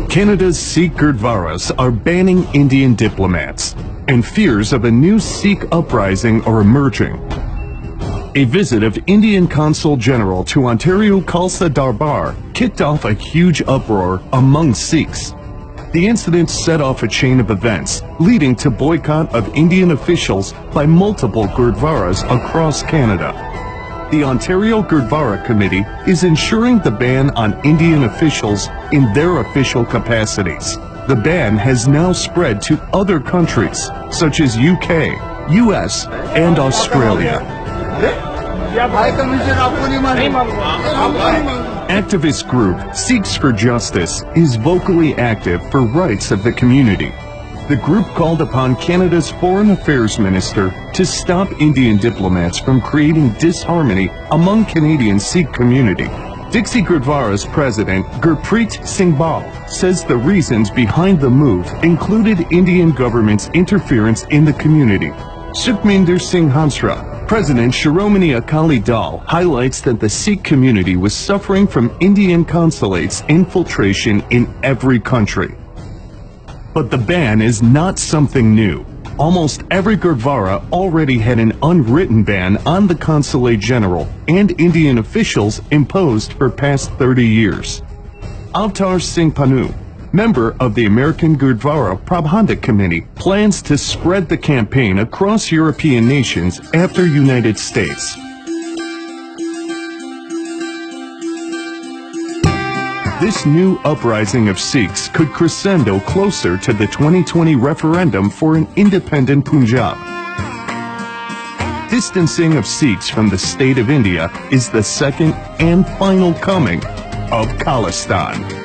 Canada's Sikh Gurdwaras are banning Indian diplomats, and fears of a new Sikh uprising are emerging. A visit of Indian Consul General to Ontario Khalsa Darbar kicked off a huge uproar among Sikhs. The incident set off a chain of events, leading to boycott of Indian officials by multiple Gurdwaras across Canada. The Ontario Gurdwara Committee is ensuring the ban on Indian officials in their official capacities. The ban has now spread to other countries, such as UK, US, and Australia. Activist group Sikhs for Justice is vocally active for rights of the community. The group called upon Canada's Foreign Affairs Minister to stop Indian diplomats from creating disharmony among Canadian Sikh community. Dixie Gurdwara's president, Gurpreet Singh Bal, says the reasons behind the move included Indian government's interference in the community. Sukhminder Singh Hansra, President Shiromani Akali Dal, highlights that the Sikh community was suffering from Indian consulates' infiltration in every country. But the ban is not something new. Almost every Gurdwara already had an unwritten ban on the Consulate General and Indian officials imposed for past 30 years. Avtar Singh Panu, member of the American Gurdwara Prabandhak Committee, plans to spread the campaign across European nations after United States. This new uprising of Sikhs could crescendo closer to the 2020 referendum for an independent Punjab. Distancing of Sikhs from the state of India is the second and final coming of Khalistan.